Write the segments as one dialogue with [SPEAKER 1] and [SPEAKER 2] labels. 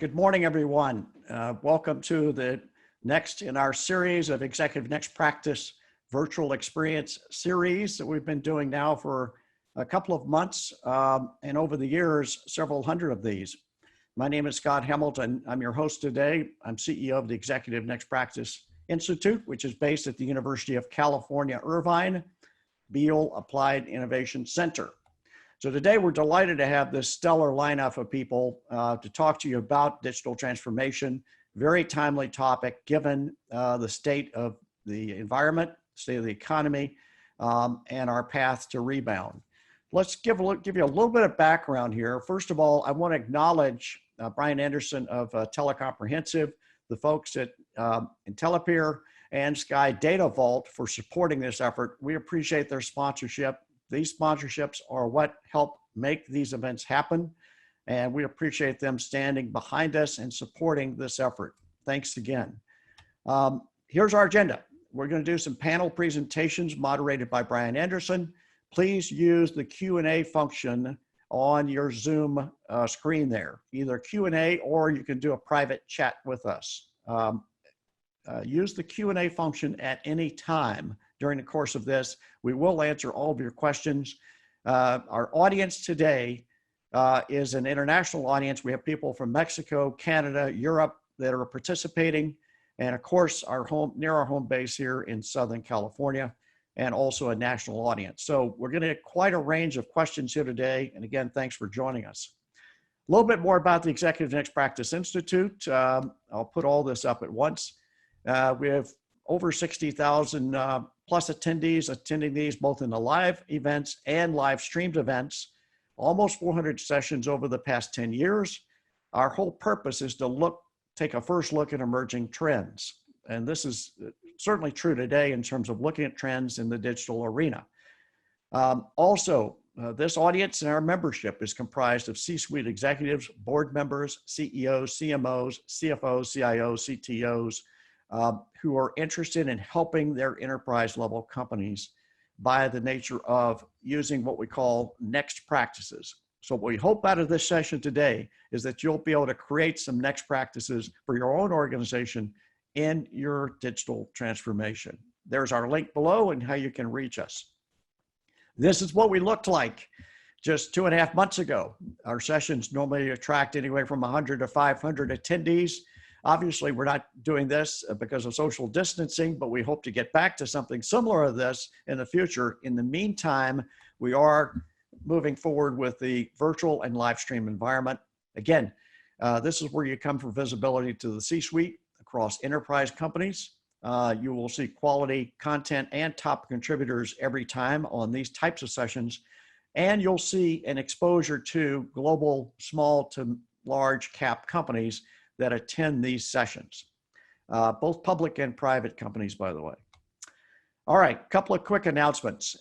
[SPEAKER 1] Good morning, everyone. Welcome to the next in our series of Executive Next Practice virtual experience series that we've been doing now for a couple of months, and over the years, several hundred of these. My name is Scott Hamilton. I'm your host today. I'm CEO of the Executive Next Practice Institute, which is based at the University of California, Irvine, Beal Applied Innovation Center. So today we're delighted to have this stellar lineup of people to talk to you about digital transformation. Very timely topic given the state of the environment, state of the economy, and our path to rebound. Let's give you a little bit of background here. First of all, I want to acknowledge Brian Anderson of Telecomprehensive, the folks at Tel and Sky Data Vault for supporting this effort. We appreciate their sponsorship. These sponsorships are what help make these events happen, and we appreciate them standing behind us and supporting this effort. Thanks again. Here's our agenda. We're going to do some panel presentations moderated by Brian Anderson. Please use the Q&A function on your Zoom screen there, either Q&A or you can do a private chat with us. Use the Q&A function at any time during the course of this. We will answer all of your questions. Our audience today is an international audience. We have people from Mexico, Canada, Europe that are participating, and of course near our home base here in Southern California, and also a national audience. So we're going to get quite a range of questions here today. And again, thanks for joining us. A little bit more about the Executive Next Practice Institute. I'll put all this up at once. We have over 60,000 plus attendees attending these both in the live events and live streamed events, almost 400 sessions over the past 10 years. Our whole purpose is to take a first look at emerging trends. And this is certainly true today in terms of looking at trends in the digital arena. This audience and our membership is comprised of C-suite executives, board members, CEOs, CMOs, CFOs, CIOs, CTOs, who are interested in helping their enterprise level companies by the nature of using what we call next practices. So what we hope out of this session today is that you'll be able to create some next practices for your own organization in your digital transformation. There's our link below and how you can reach us. This is what we looked like just 2.5 months ago. Our sessions normally attract anywhere from 100 to 500 attendees. Obviously, we're not doing this because of social distancing, but we hope to get back to something similar to this in the future. In the meantime, we are moving forward with the virtual and live stream environment. Again, this is where you come for visibility to the C-suite across enterprise companies. You will see quality content and top contributors every time on these types of sessions. And you'll see an exposure to global small to large cap companies that attend these sessions, both public and private companies, by the way. All right, a couple of quick announcements.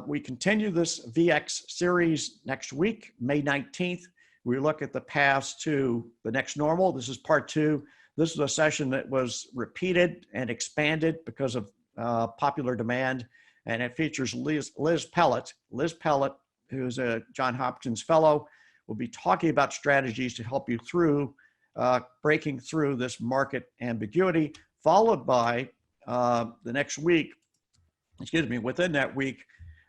[SPEAKER 1] We continue this VX series next week, May 19th. We look at the paths to the next normal. This is part 2. This is a session that was repeated and expanded because of popular demand, and it features Liz Pellet. Liz Pellet, who's a Johns Hopkins Fellow, will be talking about strategies to help you through breaking through this market ambiguity, followed by the next week, within that week,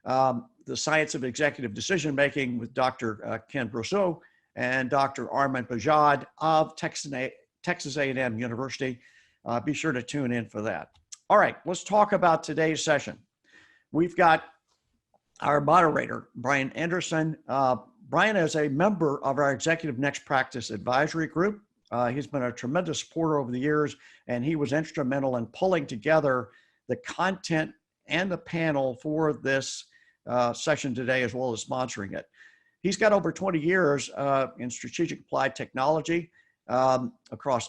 [SPEAKER 1] the science of executive decision-making with Dr. Ken Brousseau and Dr. Armand Bajad of Texas A&M University. Be sure to tune in for that. All right, let's talk about today's session. We've got our moderator, Brian Anderson. Brian is a member of our Executive Next Practice Advisory Group. He's been a tremendous supporter over the years, and he was instrumental in pulling together the content and the panel for this session today, as well as sponsoring it. He's got over 20 years in strategic applied technology across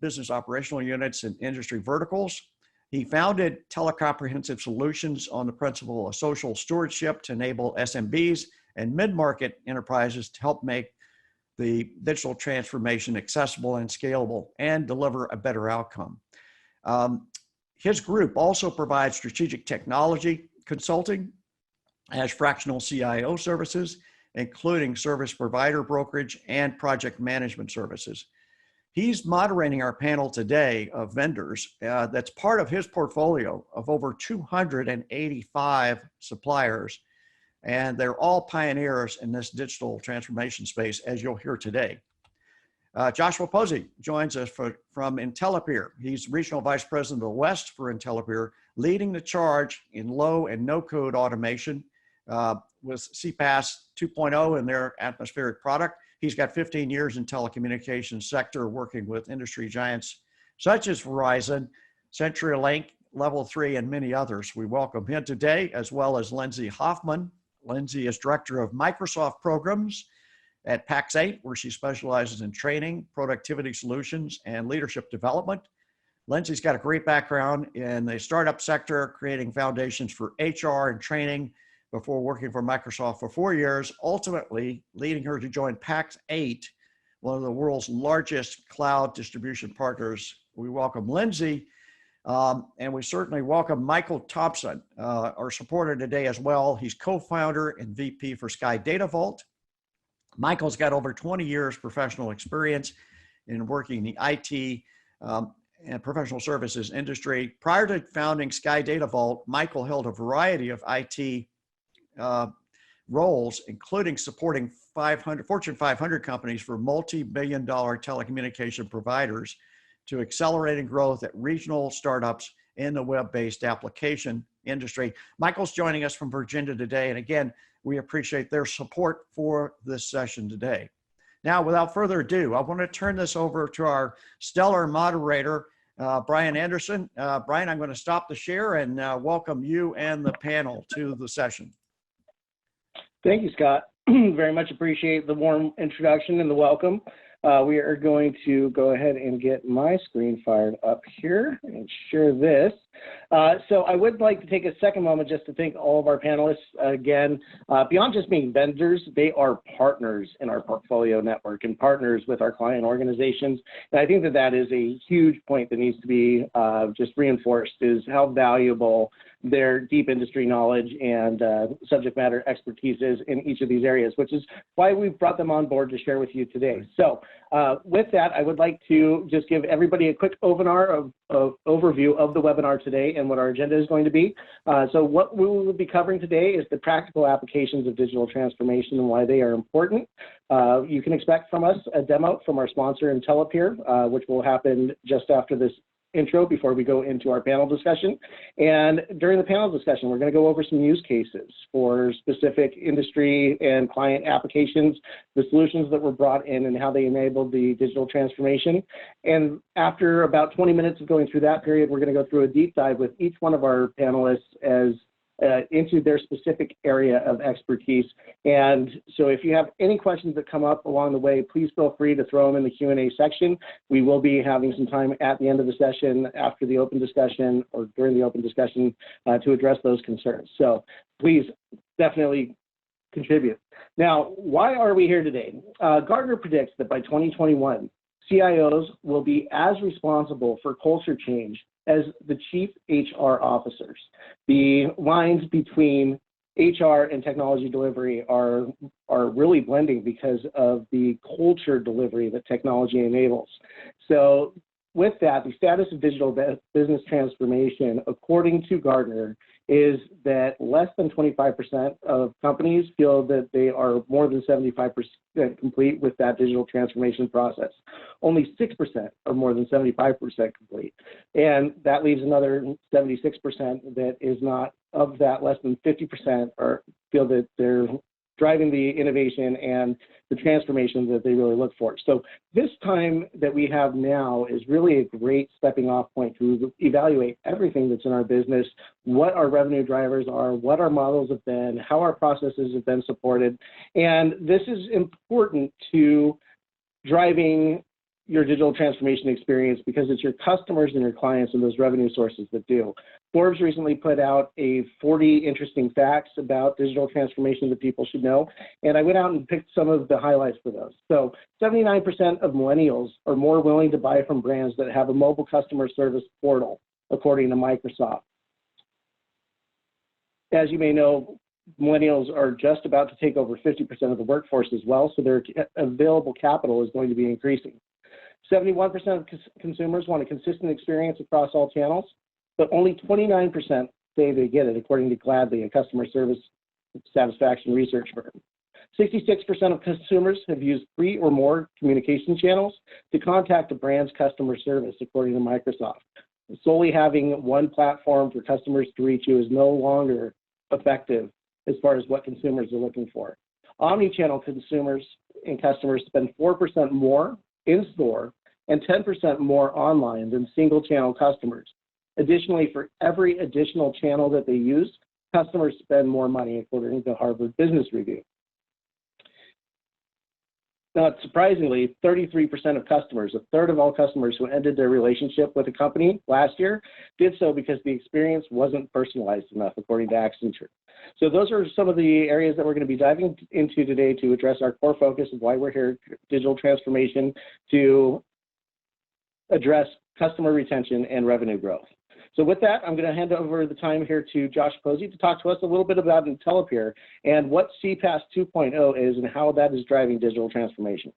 [SPEAKER 1] business operational units and industry verticals. He founded Telecomprehensive Solutions on the principle of social stewardship to enable SMBs and mid-market enterprises to help make the digital transformation accessible and scalable and deliver a better outcome. His group also provides strategic technology consulting, has fractional CIO services, including service provider brokerage and project management services. He's moderating our panel today of vendors that's part of his portfolio of over 285 suppliers. And they're all pioneers in this digital transformation space, as you'll hear today. Joshua Posey joins us from Intellipeer. He's Regional Vice President of the West for Intellipeer, leading the charge in low and no code automation with CPaaS 2.0 in their atmospheric product. He's got 15 years in telecommunications sector working with industry giants such as Verizon, CenturyLink, Level 3, and many others. We welcome him today, as well as Lindsay Hoffman. Lindsay is Director of Microsoft Programs at Pax8, where she specializes in training, productivity solutions, and leadership development. Lindsay's got a great background in the startup sector, creating foundations for HR and training before working for Microsoft for 4 years, ultimately leading her to join Pax8, one of the world's largest cloud distribution partners. We welcome Lindsay, and we certainly welcome Michael Thompson, our supporter today as well. He's co-founder and VP for Sky Data Vault. Michael's got over 20 years professional experience in working in the IT and professional services industry. Prior to founding Sky Data Vault, Michael held a variety of IT roles, including supporting Fortune 500 companies for multi-billion-dollar telecommunication providers to accelerating growth at regional startups in the web-based application industry. Michael's joining us from Virginia today, and again, we appreciate their support for this session today. Now, without further ado, I want to turn this over to our stellar moderator, Brian Anderson. Brian, I'm going to stop the share and welcome you and the panel to the session.
[SPEAKER 2] Thank you, Scott. Very much appreciate the warm introduction and the welcome. We are going to go ahead and get my screen fired up here and share this. So I would like to take a second moment just to thank all of our panelists again. Beyond just being vendors, they are partners in our portfolio network and partners with our client organizations. And I think that that is a huge point that needs to be just reinforced, is how valuable their deep industry knowledge and subject matter expertise is in each of these areas, which is why we've brought them on board to share with you today. So with that, I would like to just give everybody a quick overview of the webinar today and what our agenda is going to be. So what we will be covering today is the practical applications of digital transformation and why they are important. You can expect from us a demo from our sponsor, Intellipeer, which will happen just after this intro before we go into our panel discussion. And during the panel discussion, we're going to go over some use cases for specific industry and client applications, the solutions that were brought in and how they enabled the digital transformation. And after about 20 minutes of going through that period, we're going to go through a deep dive with each one of our panelists as into their specific area of expertise. And so if you have any questions that come up along the way, please feel free to throw them in the Q&A section. We will be having some time at the end of the session, after the open discussion or during the open discussion to address those concerns. So please definitely contribute. Now, why are we here today? Gartner predicts that by 2021, CIOs will be as responsible for culture change as the chief HR officers. The lines between HR and technology delivery are really blending because of the culture delivery that technology enables. So with that, the status of digital business transformation, according to Gartner, is that less than 25% of companies feel that they are more than 75% complete with that digital transformation process. Only 6% are more than 75% complete. And that leaves another 76% that is not. Of that, less than 50% feel that they're driving the innovation and the transformation that they really look for. So this time that we have now is really a great stepping off point to evaluate everything that's in our business, what our revenue drivers are, what our models have been, how our processes have been supported. And this is important to driving your digital transformation experience because it's your customers and your clients and those revenue sources that do. Forbes recently put out a 40 interesting facts about digital transformation that people should know, and I went out and picked some of the highlights for those. So 79% of millennials are more willing to buy from brands that have a mobile customer service portal, according to Microsoft. As you may know, millennials are just about to take over 50% of the workforce as well, so their available capital is going to be increasing. 71% of consumers want a consistent experience across all channels, but only 29% say they get it, according to Gladly, a customer service satisfaction research firm. 66% of consumers have used 3 or more communication channels to contact a brand's customer service, according to Microsoft. Solely having one platform for customers to reach you is no longer effective as far as what consumers are looking for. Omni-channel consumers and customers spend 4% more in store and 10% more online than single channel customers. Additionally, for every additional channel that they use, customers spend more money, according to Harvard Business Review. Now, surprisingly, 33% of customers, a third of all customers who ended their relationship with a company last year, did so because the experience wasn't personalized enough, according to Accenture. So those are some of the areas that we're going to be diving into today to address our core focus of why we're here, digital transformation, to address customer retention and revenue growth. So with that, I'm going to hand over the time here to Josh Posey to talk to us a little bit about IntelliPeer and what CPaaS 2.0 is and how that is driving digital transformation.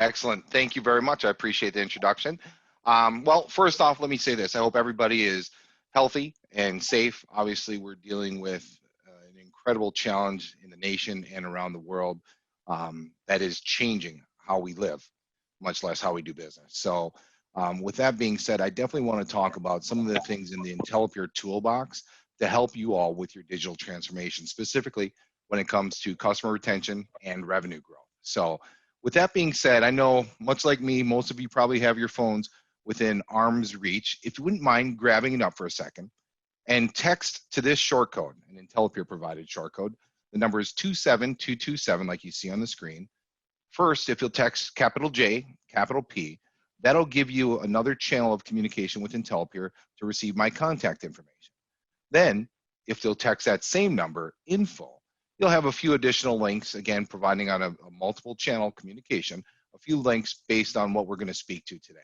[SPEAKER 3] Excellent. Thank you very much. I appreciate the introduction. Well, first off, let me say this. I hope everybody is healthy and safe. Obviously, we're dealing with an incredible challenge in the nation and around the world that is changing how we live, much less how we do business. So with that being said, I definitely want to talk about some of the things in the IntelliPeer toolbox to help you all with your digital transformation, specifically when it comes to customer retention and revenue growth. So with that being said, I know much like me, most of you probably have your phones within arm's reach. If you wouldn't mind grabbing it up for a second and text to this short code, an IntelliPeer provided short code. The number is 27227, like you see on the screen. First, if you'll text capital J, capital P, that'll give you another channel of communication with IntelliPeer to receive my contact information. Then, if you'll text that same number, info, you'll have a few additional links, again, providing on a multiple channel communication, a few links based on what we're going to speak to today.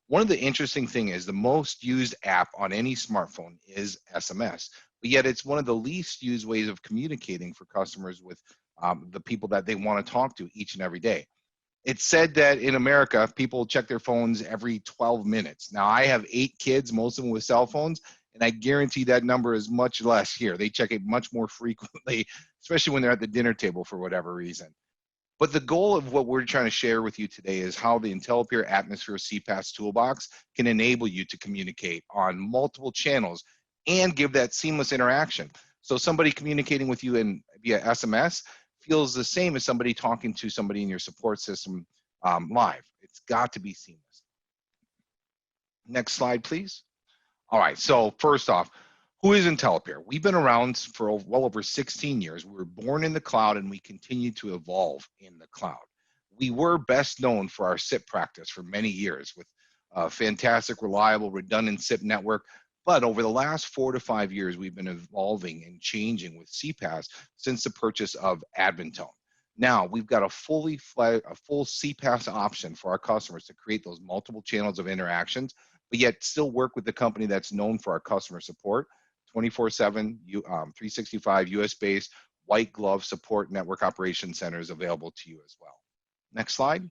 [SPEAKER 3] One of the interesting things is the most used app on any smartphone is SMS, but yet it's one of the least used ways of communicating for customers with the people that they want to talk to each and every day. It's said that in America, people check their phones every 12 minutes. Now, I have 8 kids, most of them with cell phones, and I guarantee that number is much less here. They check it much more frequently, especially when they're at the dinner table for whatever reason. But the goal of what we're trying to share with you today is how the IntelliPeer Atmosphere CPaaS toolbox can enable you to communicate on multiple channels and give that seamless interaction. So somebody communicating with you via SMS feels the same as somebody talking to somebody in your support system live. It's got to be seamless. Next slide, please. All right, so first off, who is IntelliPeer? We've been around for well over 16 years. We were born in the cloud and we continue to evolve in the cloud. We were best known for our SIP practice for many years with a fantastic, reliable, redundant SIP network. But over the last 4 to 5 years, we've been evolving and changing with CPaaS since the purchase of Adventone. Now we've got a full CPaaS option for our customers to create those multiple channels of interactions, but yet still work with the company that's known for our customer support, 24/7, 365 US-based white glove support network operation centers available to you as well. Next slide.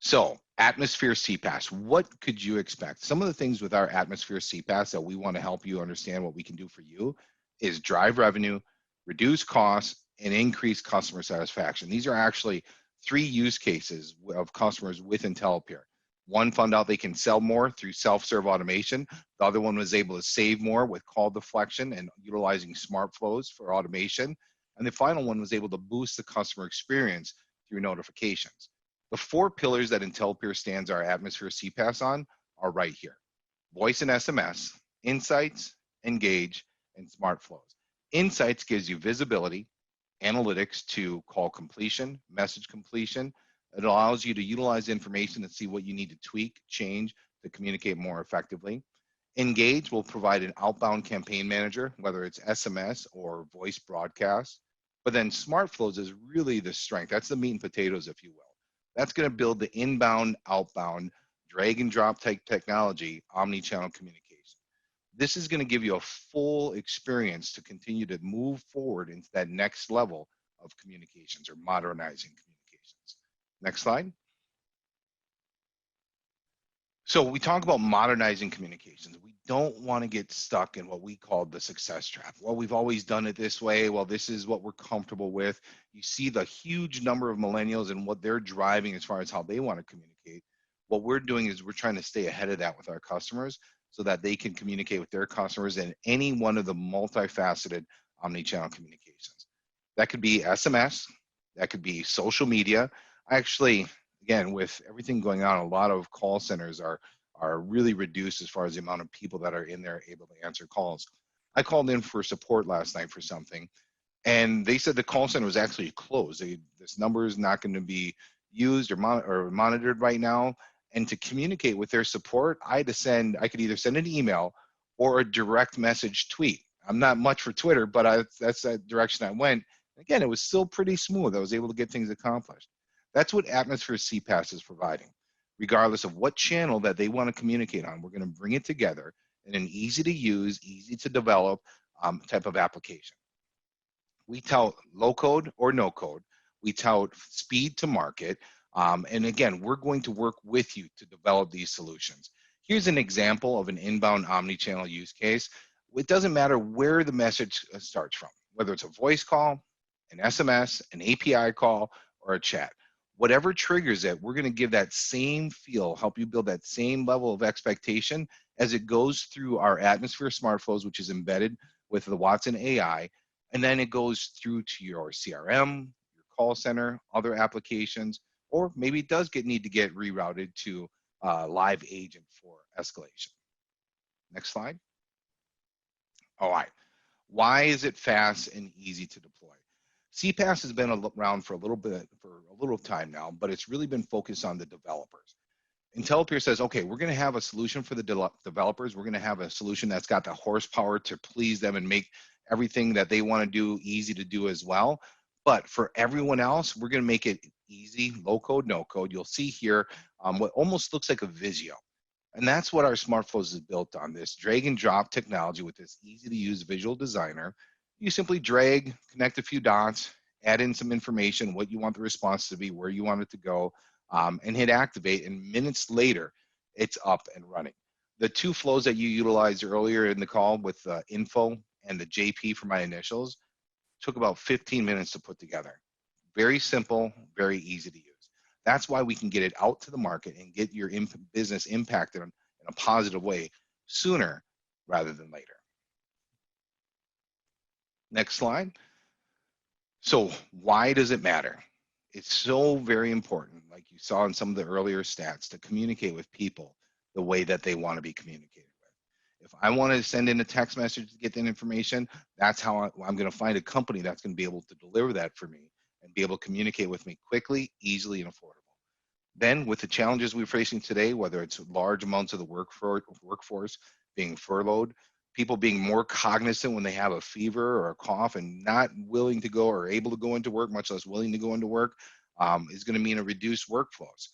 [SPEAKER 3] So Atmosphere CPaaS, what could you expect? Some of the things with our Atmosphere CPaaS that we want to help you understand what we can do for you is drive revenue, reduce costs, and increase customer satisfaction. These are actually 3 use cases of customers with IntelliPeer. One found out they can sell more through self-serve automation. The other one was able to save more with call deflection and utilizing smart flows for automation. And the final one was able to boost the customer experience through notifications. The 4 pillars that IntelliPeer stands our Atmosphere CPaaS on are right here: voice and SMS, insights, engage, and smart flows. Insights gives you visibility, analytics to call completion, message completion. It allows you to utilize information to see what you need to tweak, change to communicate more effectively. Engage will provide an outbound campaign manager, whether it's SMS or voice broadcast. But then smart flows is really the strength. That's the meat and potatoes, if you will. That's going to build the inbound, outbound, drag and drop type technology, omni-channel communication. This is going to give you a full experience to continue to move forward into that next level of communications or modernizing communications. Next slide. So we talk about modernizing communications. We don't want to get stuck in what we call the success trap. Well, we've always done it this way. Well, this is what we're comfortable with. You see the huge number of millennials and what they're driving as far as how they want to communicate. What we're doing is we're trying to stay ahead of that with our customers so that they can communicate with their customers in any one of the multifaceted omni-channel communications. That could be SMS, that could be social media. Actually, again, with everything going on, a lot of call centers are really reduced as far as the amount of people that are in there able to answer calls. I called in for support last night for something, and they said the call center was actually closed. This number is not going to be used or monitored right now. And to communicate with their support, I could either send an email or a direct message tweet. I'm not much for Twitter, but that's that direction I went. Again, it was still pretty smooth. I was able to get things accomplished. That's what Atmosphere CPaaS is providing. Regardless of what channel that they want to communicate on, we're going to bring it together in an easy to use, easy to develop type of application. We tout low code or no code. We tout speed to market. And again, we're going to work with you to develop these solutions. Here's an example of an inbound omni-channel use case. It doesn't matter where the message starts from, whether it's a voice call, an SMS, an API call, or a chat. Whatever triggers it, we're going to give that same feel, help you build that same level of expectation as it goes through our Atmosphere Smart Flows, which is embedded with the Watson AI, and then it goes through to your CRM, your call center, other applications, or maybe it does need to get rerouted to live agent for escalation. Next slide. All right. Why is it fast and easy to deploy? CPaaS has been around for a little time now, but it's really been focused on the developers. Intellipeer says, okay, we're going to have a solution for the developers. We're going to have a solution that's got the horsepower to please them and make everything that they want to do easy to do as well. But for everyone else, we're going to make it easy, low code, no code. You'll see here what almost looks like a Visio. And that's what our SmartFlows is built on, this drag and drop technology with this easy to use visual designer. You simply drag, connect a few dots, add in some information, what you want the response to be, where you want it to go, and hit activate, and minutes later, it's up and running. The two flows that you utilized earlier in the call with info and the JP for my initials took about 15 minutes to put together. Very simple, very easy to use. That's why we can get it out to the market and get your business impacted in a positive way sooner rather than later. Next slide. So why does it matter? It's so very important, like you saw in some of the earlier stats, to communicate with people the way that they want to be communicated with. If I want to send in a text message to get that information, that's how I'm going to find a company that's going to be able to deliver that for me and be able to communicate with me quickly, easily, and affordable. Then with the challenges we're facing today, whether it's large amounts of the workforce being furloughed, people being more cognizant when they have a fever or a cough and not willing to go or able to go into work, much less willing to go into work, is going to mean a reduced workflows.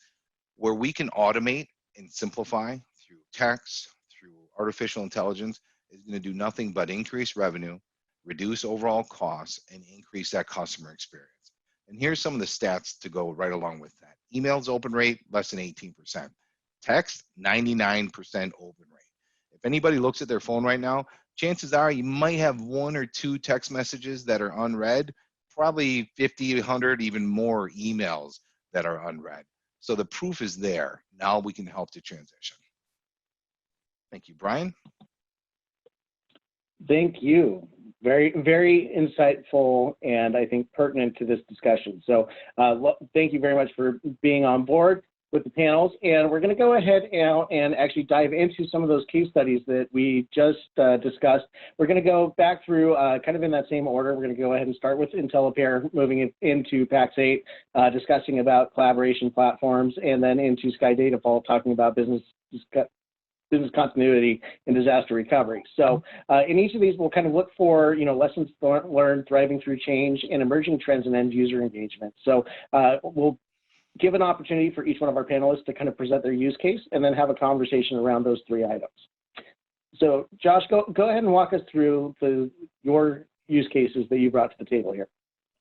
[SPEAKER 3] Where we can automate and simplify through text, through artificial intelligence, is going to do nothing but increase revenue, reduce overall costs, and increase that customer experience. And here's some of the stats to go right along with that. Emails open rate, less than 18%. Text, 99% open rate. If anybody looks at their phone right now, chances are you might have 1 or 2 text messages that are unread, probably 50, 100, even more emails that are unread. So the proof is there. Now we can help to transition. Thank you, Brian.
[SPEAKER 2] Thank you. Very, very insightful and I think pertinent to this discussion. So thank you very much for being on board with the panels. And we're going to go ahead now and actually dive into some of those case studies that we just discussed. We're going to go back through kind of in that same order. We're going to go ahead and start with Intellipeer, moving into PAX 8, discussing about collaboration platforms, and then into Sky Datafall, talking about business continuity and disaster recovery. So in each of these, we'll kind of look for, lessons learned, thriving through change, and emerging trends in end user engagement. So we'll give an opportunity for each one of our panelists to kind of present their use case and then have a conversation around those 3 items. So Josh, go ahead and walk us through your use cases that you brought to the table here.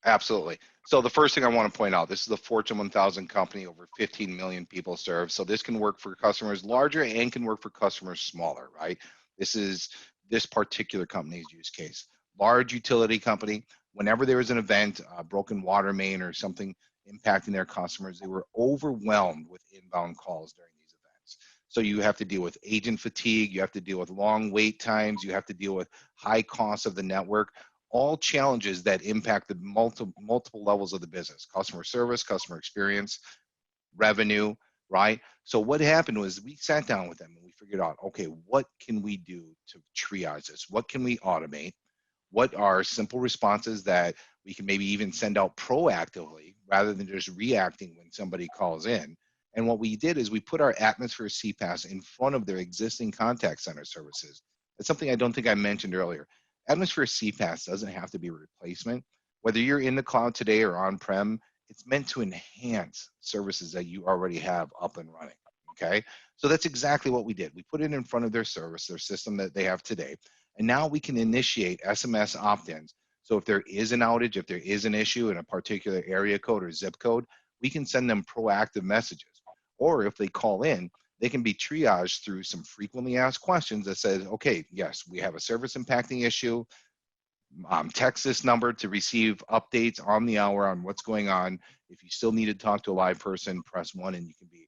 [SPEAKER 3] Absolutely. So the first thing I want to point out, this is a Fortune 1000 company, over 15 million people served. So this can work for customers larger and can work for customers smaller, right? This is this particular company's use case. Large utility company, whenever there was an event, a broken water main or something impacting their customers, they were overwhelmed with inbound calls during these events. So you have to deal with agent fatigue, you have to deal with long wait times, you have to deal with high costs of the network, all challenges that impact the multiple levels of the business: customer service, customer experience, revenue, right? So what happened was we sat down with them and we figured out, okay, what can we do to triage this? What can we automate? What are simple responses that we can maybe even send out proactively rather than just reacting when somebody calls in? And what we did is we put our Atmosphere CPaaS in front of their existing contact center services. That's something I don't think I mentioned earlier. Atmosphere CPaaS doesn't have to be a replacement. Whether you're in the cloud today or on-prem, it's meant to enhance services that you already have up and running, okay? So that's exactly what we did. We put it in front of their service, their system that they have today, and now we can initiate SMS opt-ins. So if there is an outage, if there is an issue in a particular area code or zip code, we can send them proactive messages. Or if they call in, they can be triaged through some frequently asked questions that says, okay, yes, we have a service impacting issue. Text this number to receive updates on the hour on what's going on. If you still need to talk to a live person, press 1 and you can be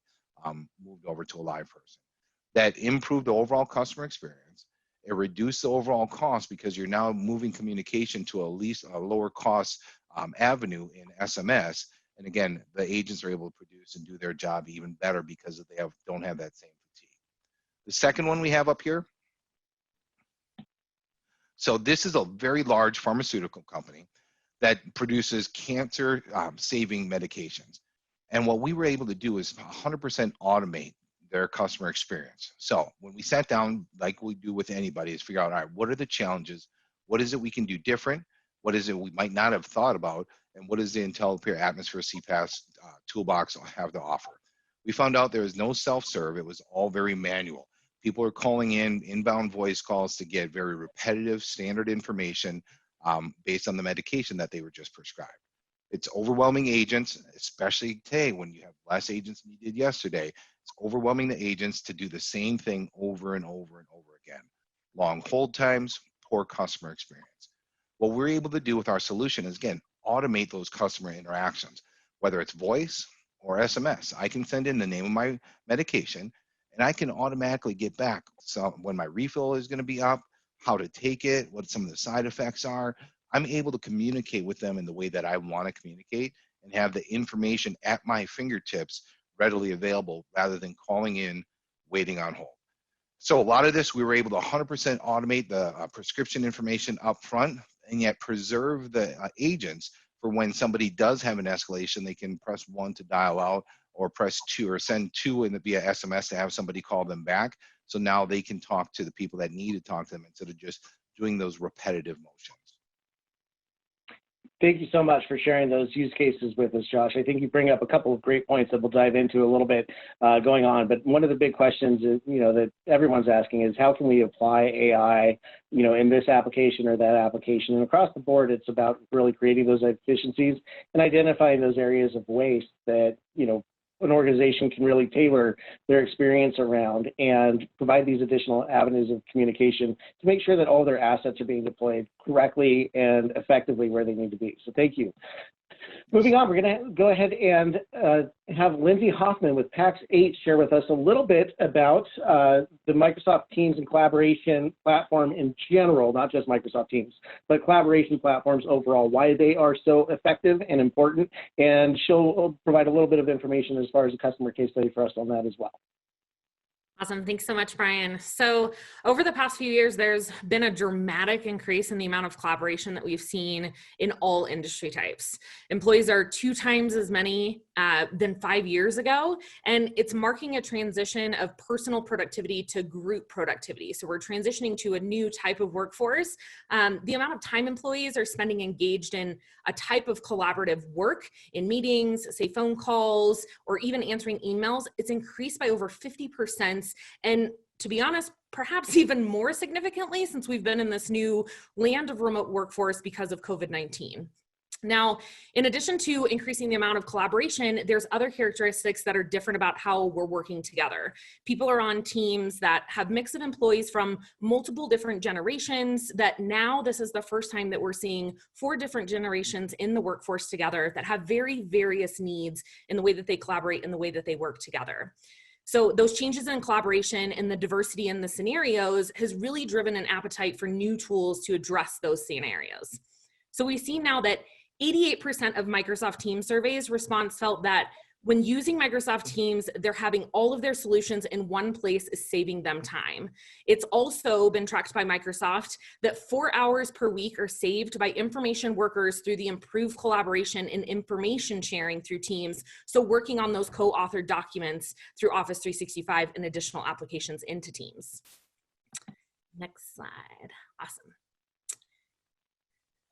[SPEAKER 3] moved over to a live person. That improved the overall customer experience. It reduced the overall cost because you're now moving communication to at least a lower cost avenue in SMS. And again, the agents are able to produce and do their job even better because they don't have that same fatigue. The second one we have up here. So this is a very large pharmaceutical company that produces cancer saving medications. And what we were able to do is 100% automate their customer experience. So when we sat down, like we do with anybody, is figure out, all right, what are the challenges? What is it we can do different? What is it we might not have thought about? And what does the IntelliPair Atmosphere CPaaS toolbox have to offer? We found out there was no self-serve. It was all very manual. People are calling in inbound voice calls to get very repetitive standard information based on the medication that they were just prescribed. It's overwhelming agents, especially today when you have less agents than you did yesterday. It's overwhelming the agents to do the same thing over and over and over again. Long hold times, poor customer experience. What we're able to do with our solution is, again, automate those customer interactions, whether it's voice or SMS. I can send in the name of my medication and I can automatically get back when my refill is going to be up, how to take it, what some of the side effects are. I'm able to communicate with them in the way that I want to communicate and have the information at my fingertips readily available rather than calling in, waiting on hold. So a lot of this, we were able to 100% automate the prescription information up front and yet preserve the agents for when somebody does have an escalation, they can press 1 to dial out or press 2 or send 2 via SMS to have somebody call them back. So now they can talk to the people that need to talk to them instead of just doing those repetitive motions.
[SPEAKER 2] Thank you so much for sharing those use cases with us, Josh. I think you bring up a couple of great points that we'll dive into a little bit going on. But one of the big questions is, that everyone's asking is, how can we apply AI, in this application or that application? And across the board, it's about really creating those efficiencies and identifying those areas of waste that, an organization can really tailor their experience around and provide these additional avenues of communication to make sure that all their assets are being deployed correctly and effectively where they need to be. So thank you. Moving on, we're going to go ahead and have Lindsay Hoffman with PAX 8 share with us a little bit about the Microsoft Teams and collaboration platform in general, not just Microsoft Teams, but collaboration platforms overall, why they are so effective and important. And she'll provide a little bit of information as far as a customer case study for us on that as well.
[SPEAKER 4] Awesome. Thanks so much, Brian. So over the past few years, there's been a dramatic increase in the amount of collaboration that we've seen in all industry types. Employees are 2 times as many than 5 years ago, and it's marking a transition of personal productivity to group productivity. So we're transitioning to a new type of workforce. The amount of time employees are spending engaged in a type of collaborative work in meetings, say phone calls, or even answering emails, it's increased by over 50%. And to be honest, perhaps even more significantly since we've been in this new land of remote workforce because of COVID-19. Now, in addition to increasing the amount of collaboration, there's other characteristics that are different about how we're working together. People are on teams that have mix of employees from multiple different generations, that now this is the first time that we're seeing 4 different generations in the workforce together that have very various needs in the way that they collaborate and the way that they work together. So those changes in collaboration and the diversity in the scenarios has really driven an appetite for new tools to address those scenarios. So we see now that 88% of Microsoft Teams surveys response felt that when using Microsoft Teams, they're having all of their solutions in one place is saving them time. It's also been tracked by Microsoft that 4 hours per week are saved by information workers through the improved collaboration and information sharing through Teams. So working on those co-authored documents through Office 365 and additional applications into Teams. Next slide. Awesome.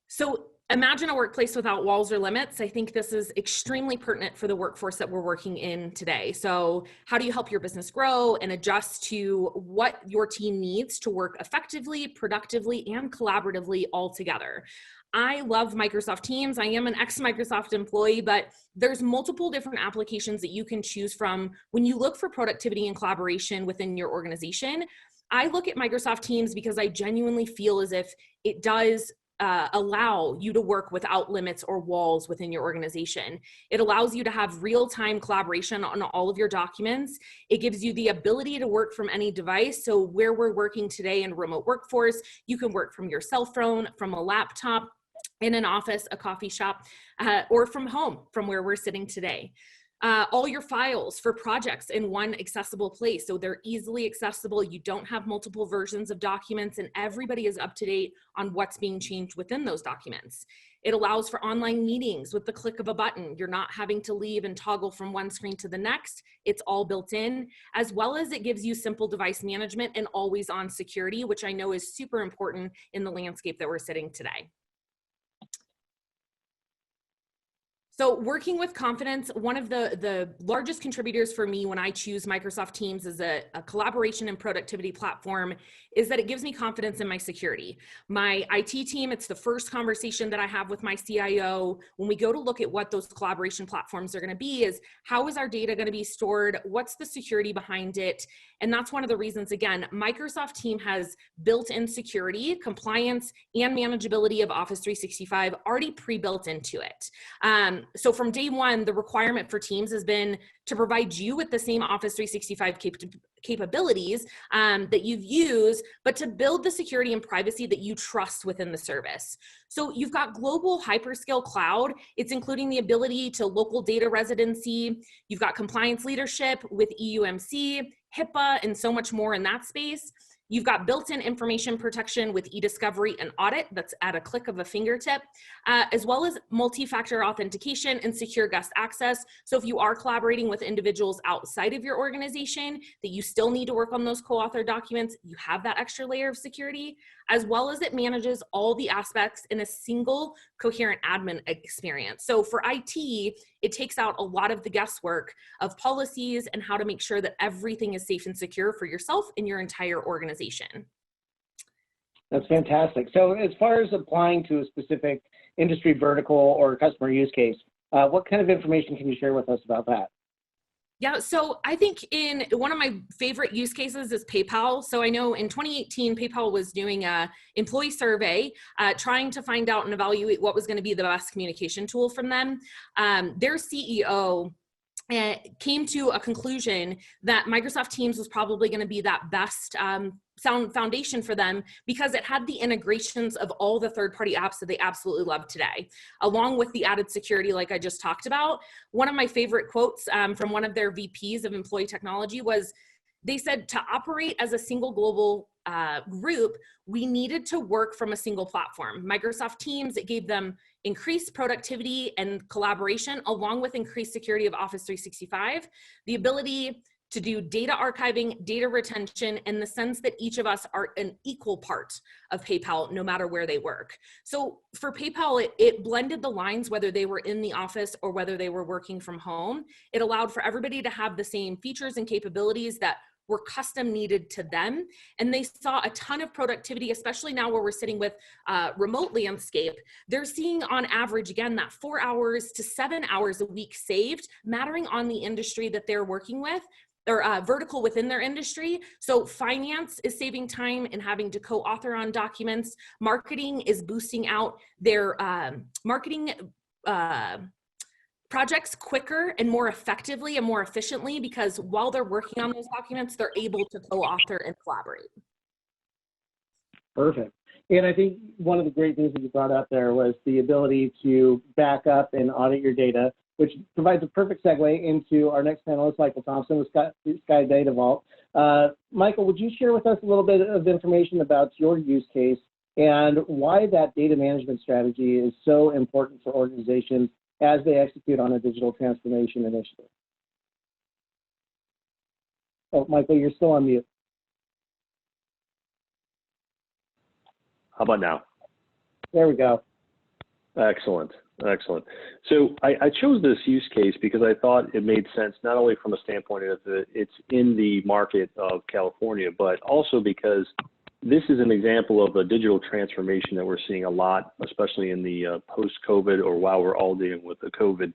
[SPEAKER 4] So imagine a workplace without walls or limits. I think this is extremely pertinent for the workforce that we're working in today. So how do you help your business grow and adjust to what your team needs to work effectively, productively, and collaboratively all together? I love Microsoft Teams. I am an ex-Microsoft employee, but there's multiple different applications that you can choose from when you look for productivity and collaboration within your organization. I look at Microsoft Teams because I genuinely feel as if it does allow you to work without limits or walls within your organization. It allows you to have real-time collaboration on all of your documents. It gives you the ability to work from any device. So where we're working today in remote workforce, you can work from your cell phone, from a laptop, in an office, a coffee shop, or from home, from where we're sitting today. All your files for projects in one accessible place. So they're easily accessible. You don't have multiple versions of documents and everybody is up to date on what's being changed within those documents. It allows for online meetings with the click of a button. You're not having to leave and toggle from one screen to the next. It's all built in, as well as it gives you simple device management and always on security, which I know is super important in the landscape that we're sitting today. So working with confidence, one of the largest contributors for me when I choose Microsoft Teams as a collaboration and productivity platform is that it gives me confidence in my security. My IT team, it's the first conversation that I have with my CIO when we go to look at what those collaboration platforms are going to be is how is our data going to be stored? What's the security behind it? And that's one of the reasons, again, Microsoft Team has built-in security, compliance, and manageability of Office 365 already pre-built into it. So from day one, the requirement for Teams has been to provide you with the same Office 365 capabilities that you've used, but to build the security and privacy that you trust within the service. So you've got global hyperscale cloud. It's including the ability to local data residency. You've got compliance leadership with EUMC, HIPAA, and so much more in that space. You've got built-in information protection with e-discovery and audit that's at a click of a fingertip, as well as multi-factor authentication and secure guest access. So if you are collaborating with individuals outside of your organization that you still need to work on those co-author documents, you have that extra layer of security, as well as it manages all the aspects in a single coherent admin experience. So for IT, it takes out a lot of the guesswork of policies and how to make sure that everything is safe and secure for yourself and your entire organization.
[SPEAKER 2] That's fantastic. So as far as applying to a specific industry vertical or customer use case, what kind of information can you share with us about that?
[SPEAKER 4] Yeah, so I think in one of my favorite use cases is PayPal. So I know in 2018, PayPal was doing a employee survey, trying to find out and evaluate what was going to be the best communication tool from them. Their CEO came to a conclusion that Microsoft Teams was probably going to be that best sound foundation for them because it had the integrations of all the third-party apps that they absolutely love today, along with the added security like I just talked about. One of my favorite quotes from one of their VPs of employee technology was, they said, to operate as a single global group, we needed to work from a single platform. Microsoft Teams, it gave them increased productivity and collaboration, along with increased security of Office 365, the ability to do data archiving, data retention, and the sense that each of us are an equal part of PayPal, no matter where they work. So for PayPal, it blended the lines, whether they were in the office or whether they were working from home. It allowed for everybody to have the same features and capabilities that were custom needed to them. And they saw a ton of productivity, especially now where we're sitting with remote landscape. They're seeing on average, again, that 4 hours to 7 hours a week saved, mattering on the industry that they're working with, or vertical within their industry. So finance is saving time and having to co-author on documents. Marketing is boosting out their marketing projects quicker and more effectively and more efficiently, because while they're working on those documents, they're able to co-author and collaborate.
[SPEAKER 2] Perfect. And I think one of the great things that you brought up there was the ability to back up and audit your data, which provides a perfect segue into our next panelist, Michael Thompson with Sky Data Vault. Michael, would you share with us a little bit of information about your use case and why that data management strategy is so important for organizations as they execute on a digital transformation initiative? Oh, Michael, you're still on mute.
[SPEAKER 5] How about now?
[SPEAKER 2] There we go.
[SPEAKER 5] Excellent, excellent. So I chose this use case because I thought it made sense, not only from a standpoint of it's in the market of California, but also because this is an example of a digital transformation that we're seeing a lot, especially in the post-COVID, or while we're all dealing with the COVID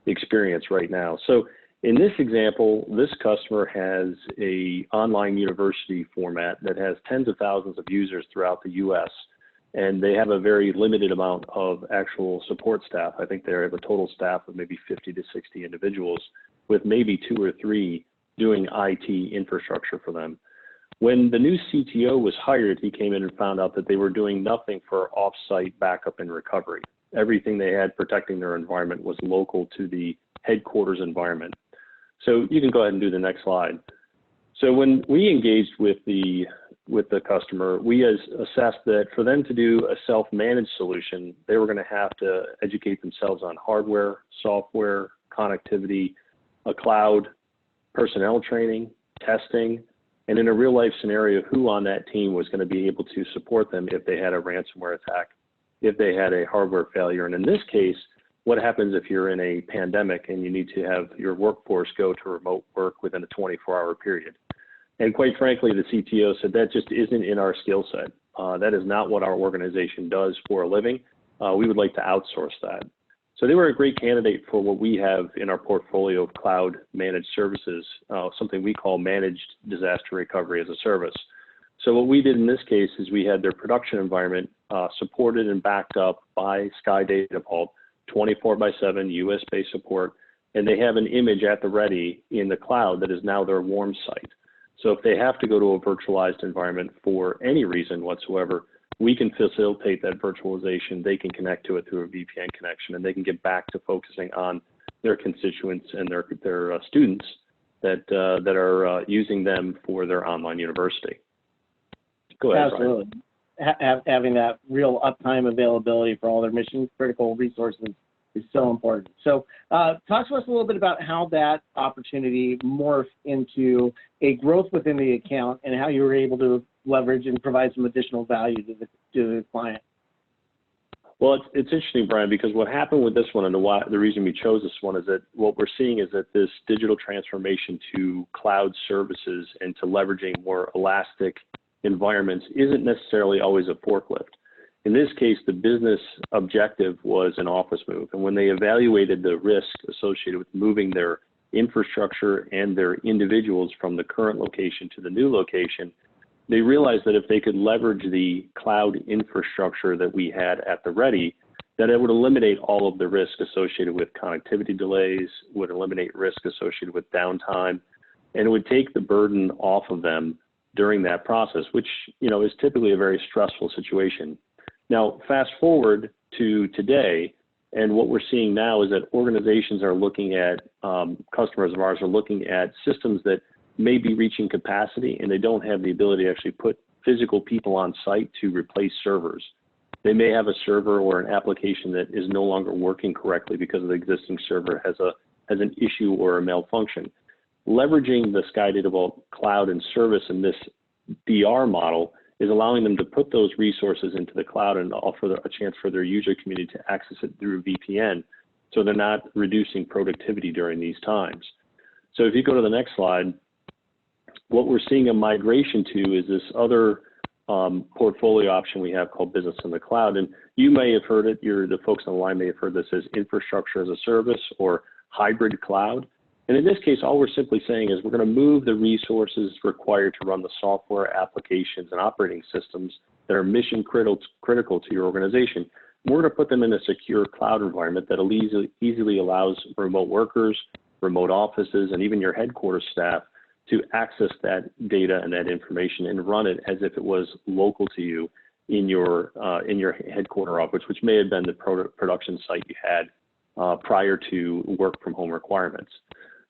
[SPEAKER 5] experience right now. So in this example, this customer has a online university format that has tens of thousands of users throughout the US, and they have a very limited amount of actual support staff. I think they have a total staff of maybe 50 to 60 individuals, with maybe 2 or 3 doing IT infrastructure for them. When the new CTO was hired, he came in and found out that they were doing nothing for off-site backup and recovery. Everything they had protecting their environment was local to the headquarters environment. So you can go ahead and do the next slide. So when we engaged with the customer, we assessed that for them to do a self-managed solution, they were going to have to educate themselves on hardware, software, connectivity, a cloud, personnel training, testing, and in a real life scenario, who on that team was going to be able to support them if they had a ransomware attack, if they had a hardware failure. And in this case, what happens if you're in a pandemic and you need to have your workforce go to remote work within a 24-hour period? And quite frankly, the CTO said that just isn't in our skill set. That is not what our organization does for a living. We would like to outsource that. So they were a great candidate for what we have in our portfolio of cloud managed services, something we call managed disaster recovery as a service. So what we did in this case is we had their production environment supported and backed up by Sky Data Vault, 24/7 US-based support, and they have an image at the ready in the cloud that is now their warm site. So if they have to go to a virtualized environment for any reason whatsoever, we can facilitate that virtualization. They can connect to it through a VPN connection, and they can get back to focusing on their constituents and their students that are using them for their online university. Go ahead,
[SPEAKER 2] Absolutely. Having that real uptime availability for all their mission critical resources is so important. So talk to us a little bit about how that opportunity morphed into a growth within the account and how you were able to leverage and provide some additional value to the client.
[SPEAKER 5] Well, it's interesting, Brian, because what happened with this one, and the reason we chose this one, is that what we're seeing is that this digital transformation to cloud services and to leveraging more elastic environments isn't necessarily always a forklift. In this case, the business objective was an office move. And when they evaluated the risk associated with moving their infrastructure and their individuals from the current location to the new location, they realized that if they could leverage the cloud infrastructure that we had at the ready, that it would eliminate all of the risk associated with connectivity delays, would eliminate risk associated with downtime, and it would take the burden off of them during that process, which is typically a very stressful situation. Now, fast forward to today, and what we're seeing now is that organizations are looking at, customers of ours are looking at systems that may be reaching capacity and they don't have the ability to actually put physical people on site to replace servers. They may have a server or an application that is no longer working correctly because the existing server has an issue or a malfunction. Leveraging the Sky Data Vault cloud and service in this DR model is allowing them to put those resources into the cloud and offer a chance for their user community to access it through VPN, so they're not reducing productivity during these times. So if you go to the next slide, what we're seeing a migration to is this other portfolio option we have called Business in the Cloud. And you may have heard it, the folks on the line may have heard this as infrastructure as a service or hybrid cloud. And in this case, all we're simply saying is we're going to move the resources required to run the software, applications, and operating systems that are mission critical to your organization. We're going to put them in a secure cloud environment that easily allows remote workers, remote offices, and even your headquarters staff to access that data and that information and run it as if it was local to you in your headquarter office, which may have been the production site you had prior to work from home requirements.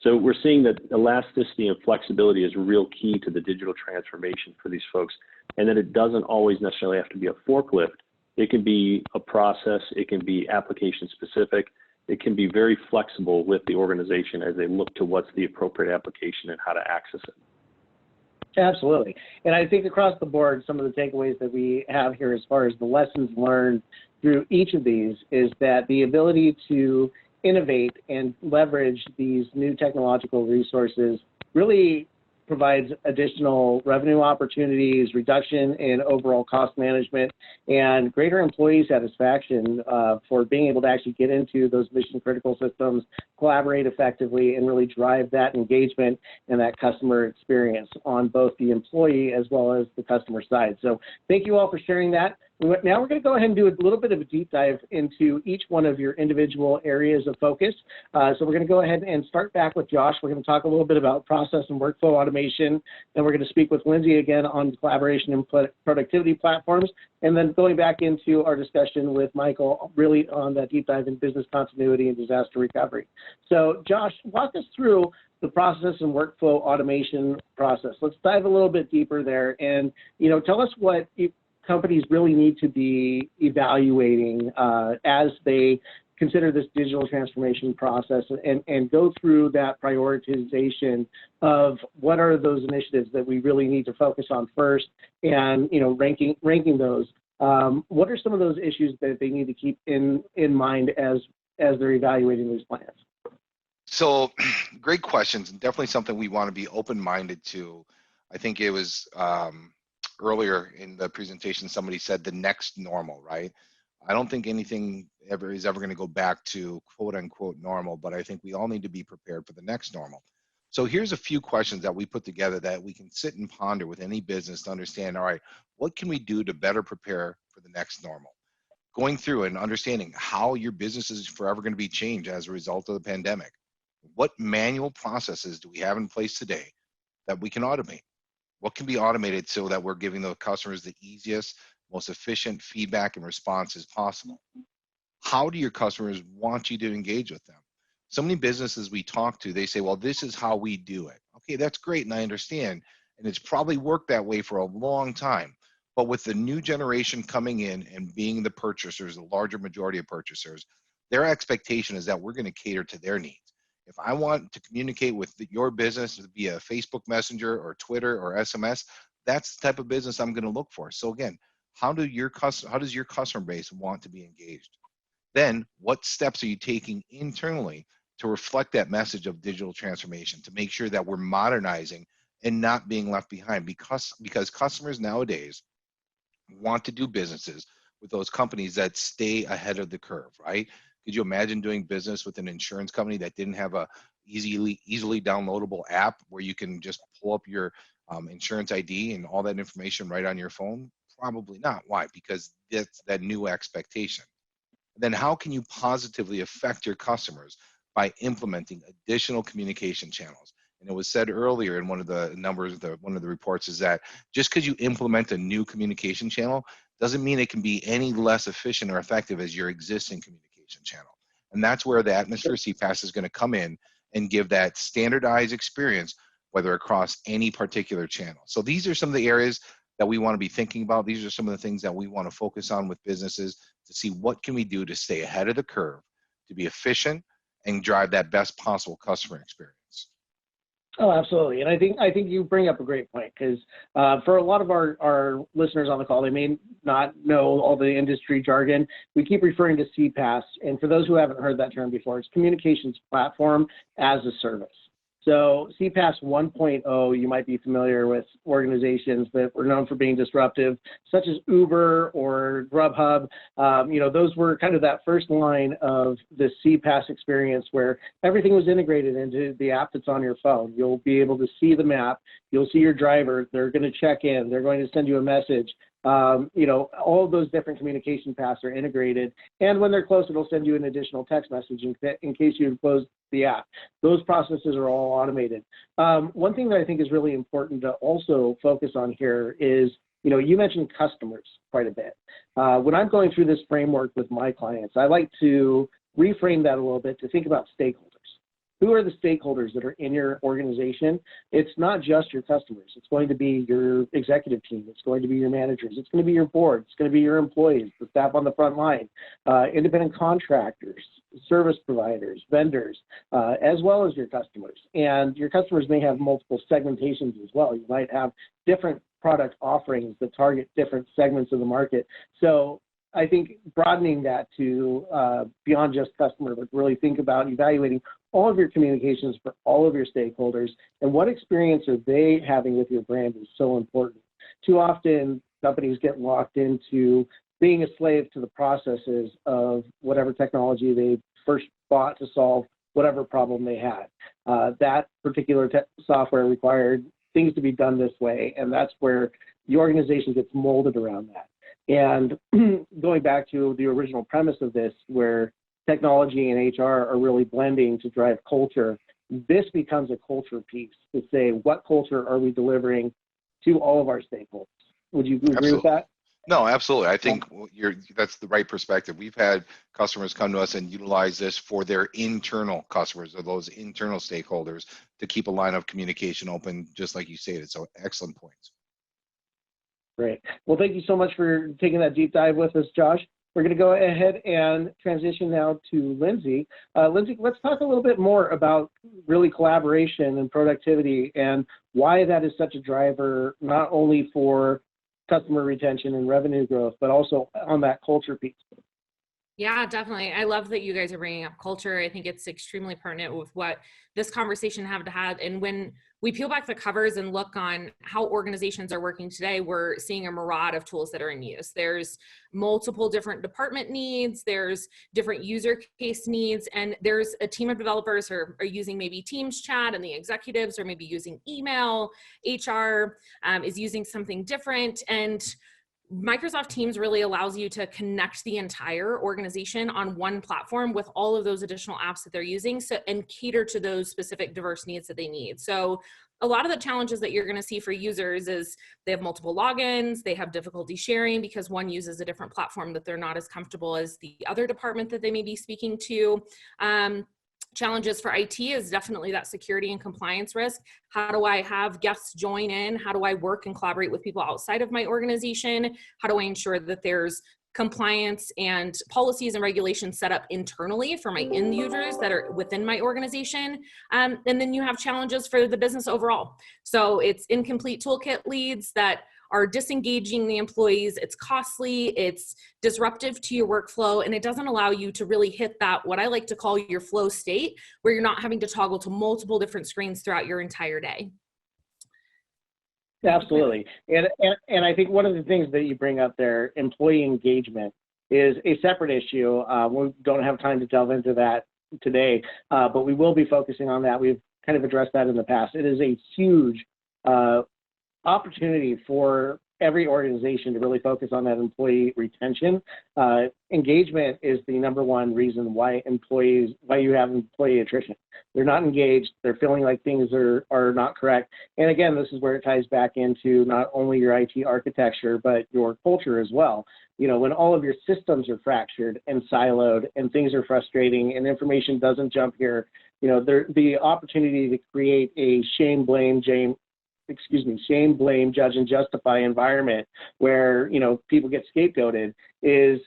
[SPEAKER 5] So we're seeing that elasticity and flexibility is real key to the digital transformation for these folks, and that it doesn't always necessarily have to be a forklift. It can be a process, it can be application specific, it can be very flexible with the organization as they look to what's the appropriate application and how to access it.
[SPEAKER 2] Absolutely. And I think across the board, some of the takeaways that we have here as far as the lessons learned through each of these is that the ability to innovate and leverage these new technological resources really provides additional revenue opportunities, reduction in overall cost management, and greater employee satisfaction for being able to actually get into those mission critical systems, collaborate effectively, and really drive that engagement and that customer experience on both the employee as well as the customer side. So thank you all for sharing that. Now we're going to go ahead and do a little bit of a deep dive into each one of your individual areas of focus. So we're going to go ahead and start back with Josh. We're going to talk a little bit about process and workflow automation. Then we're going to speak with Lindsay again on collaboration and productivity platforms. And then going back into our discussion with Michael, really on that deep dive in business continuity and disaster recovery. So Josh, walk us through the process and workflow automation process. Let's dive a little bit deeper there, and tell us what companies really need to be evaluating as they consider this digital transformation process and go through that prioritization of what are those initiatives that we really need to focus on first, and ranking those. What are some of those issues that they need to keep in mind as they're evaluating these plans?
[SPEAKER 3] So great questions, and definitely something we want to be open-minded to. I think it was earlier in the presentation, somebody said the next normal, right? I don't think anything is ever going to go back to quote unquote normal, but I think we all need to be prepared for the next normal. So here's a few questions that we put together that we can sit and ponder with any business to understand, all right, what can we do to better prepare for the next normal? Going through and understanding how your business is forever going to be changed as a result of the pandemic. What manual processes do we have in place today that we can automate? What can be automated so that we're giving the customers the easiest, most efficient feedback and responses possible? How do your customers want you to engage with them? So many businesses we talk to, they say, well, this is how we do it. Okay, that's great, and I understand. And it's probably worked that way for a long time. But with the new generation coming in and being the purchasers, the larger majority of purchasers, their expectation is that we're going to cater to their needs. If I want to communicate with your business via Facebook Messenger or Twitter or SMS, that's the type of business I'm going to look for. So again, how does your customer base want to be engaged? Then what steps are you taking internally to reflect that message of digital transformation, to make sure that we're modernizing and not being left behind? Because customers nowadays want to do businesses with those companies that stay ahead of the curve, right? Could you imagine doing business with an insurance company that didn't have a easily downloadable app where you can just pull up your insurance ID and all that information right on your phone? Probably not. Why? Because that's that new expectation. Then how can you positively affect your customers by implementing additional communication channels? And it was said earlier in one of the numbers, one of the reports, is that just because you implement a new communication channel doesn't mean it can be any less efficient or effective as your existing communication channel. And that's where the Atmosphere CPaaS is going to come in and give that standardized experience, whether across any particular channel. So these are some of the areas that we want to be thinking about. These are some of the things that we want to focus on with businesses to see what can we do to stay ahead of the curve, to be efficient and drive that best possible customer experience.
[SPEAKER 2] Oh, absolutely. And I think you bring up a great point, because for a lot of our listeners on the call, they may not know all the industry jargon. We keep referring to CPaaS. And for those who haven't heard that term before, it's Communications Platform as a Service. So CPaaS 1.0, you might be familiar with organizations that were known for being disruptive, such as Uber or Grubhub. Those were kind of that first line of the CPaaS experience where everything was integrated into the app that's on your phone. You'll be able to see the map. You'll see your driver. They're going to check in. They're going to send you a message. All of those different communication paths are integrated. And when they're close, it'll send you an additional text message in case you've closed the app. Those processes are all automated. One thing that I think is really important to also focus on here is, you mentioned customers quite a bit. When I'm going through this framework with my clients, I like to reframe that a little bit to think about stakeholders. Who are the stakeholders that are in your organization? It's not just your customers. It's going to be your executive team. It's going to be your managers. It's going to be your board. It's going to be your employees, the staff on the front line, independent contractors, service providers, vendors, as well as your customers. And your customers may have multiple segmentations as well. You might have different product offerings that target different segments of the market. So I think broadening that to beyond just customer, but really think about evaluating all of your communications for all of your stakeholders and what experience are they having with your brand is so important. Too often, companies get locked into being a slave to the processes of whatever technology they first bought to solve whatever problem they had. That particular software required things to be done this way, and that's where the organization gets molded around that. And going back to the original premise of this, where technology and HR are really blending to drive culture, this becomes a culture piece to say, what culture are we delivering to all of our stakeholders? Would you agree with that?
[SPEAKER 3] No, absolutely. I think that's the right perspective. We've had customers come to us and utilize this for their internal customers or those internal stakeholders to keep a line of communication open, just like you stated. So excellent points.
[SPEAKER 2] Great. Well, thank you so much for taking that deep dive with us, Josh. We're going to go ahead and transition now to Lindsay. Lindsay, let's talk a little bit more about really collaboration and productivity and why that is such a driver, not only for customer retention and revenue growth, but also on that culture piece.
[SPEAKER 4] Yeah, definitely. I love that you guys are bringing up culture. I think it's extremely pertinent with what this conversation had. And when we peel back the covers and look on how organizations are working today, we're seeing a myriad of tools that are in use. There's multiple different department needs, there's different user case needs, and there's a team of developers who are using maybe Teams chat, and the executives are maybe using email. HR is using something different. And Microsoft Teams really allows you to connect the entire organization on one platform with all of those additional apps that they're using, and cater to those specific diverse needs that they need. So a lot of the challenges that you're going to see for users is they have multiple logins, they have difficulty sharing because one uses a different platform that they're not as comfortable as the other department that they may be speaking to. Challenges for IT is definitely that security and compliance risk. How do I have guests join in? How do I work and collaborate with people outside of my organization? How do I ensure that there's compliance and policies and regulations set up internally for my end users that are within my organization? And then you have challenges for the business overall. So it's incomplete toolkit leads that are disengaging the employees. It's costly, it's disruptive to your workflow, and it doesn't allow you to really hit that, what I like to call your flow state, where you're not having to toggle to multiple different screens throughout your entire day.
[SPEAKER 2] Absolutely. And I think one of the things that you bring up there, employee engagement, is a separate issue. We don't have time to delve into that today, but we will be focusing on that. We've kind of addressed that in the past. It is a huge opportunity for every organization to really focus on that employee retention. Engagement is the number one reason why you have employee attrition. They're not engaged, they're feeling like things are not correct. And again, this is where it ties back into not only your IT architecture, but your culture as well. When all of your systems are fractured and siloed and things are frustrating and information doesn't jump here, the opportunity to create a shame, blame, judge, and justify environment where, people get scapegoated is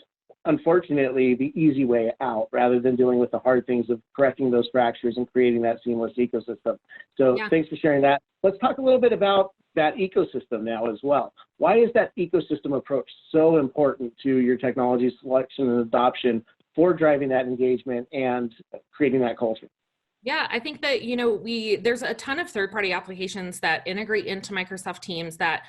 [SPEAKER 2] unfortunately the easy way out, rather than dealing with the hard things of correcting those fractures and creating that seamless ecosystem. So Thanks for sharing that. Let's talk a little bit about that ecosystem now as well. Why is that ecosystem approach so important to your technology selection and adoption for driving that engagement and creating that culture?
[SPEAKER 4] Yeah, I think that, there's a ton of third-party applications that integrate into Microsoft Teams that,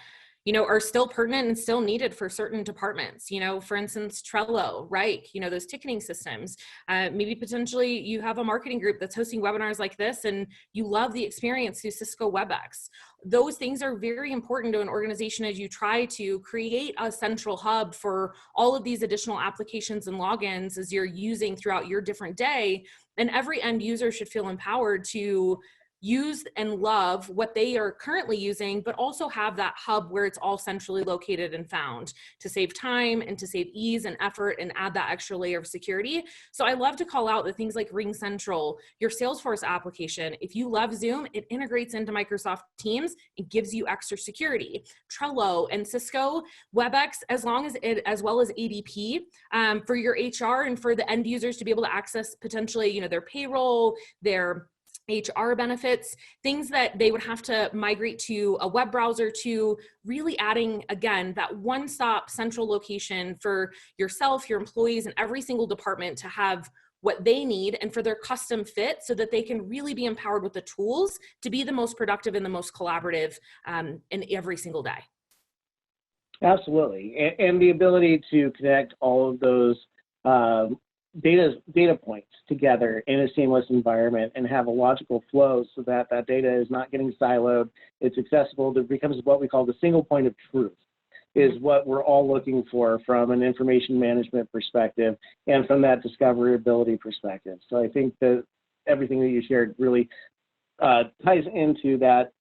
[SPEAKER 4] are still pertinent and still needed for certain departments. For instance, Trello, right? Those ticketing systems. Maybe potentially you have a marketing group that's hosting webinars like this and you love the experience through Cisco WebEx. Those things are very important to an organization as you try to create a central hub for all of these additional applications and logins as you're using throughout your different day. And every end user should feel empowered to use and love what they are currently using, but also have that hub where it's all centrally located and found to save time and to save ease and effort and add that extra layer of security. So I love to call out the things like Ring Central, your Salesforce application. If you love Zoom, it integrates into Microsoft Teams and gives you extra security. Trello and Cisco WebEx, as well as ADP, for your HR and for the end users to be able to access potentially, their payroll, their HR benefits, things that they would have to migrate to a web browser, to really adding, again, that one-stop central location for yourself, your employees, and every single department to have what they need and for their custom fit so that they can really be empowered with the tools to be the most productive and the most collaborative in every single day.
[SPEAKER 2] Absolutely. And the ability to connect all of those data points together in a seamless environment and have a logical flow so that that data is not getting siloed, it's accessible, it becomes what we call the single point of truth, is what we're all looking for from an information management perspective and from that discoverability perspective. So I think that everything that you shared really ties into that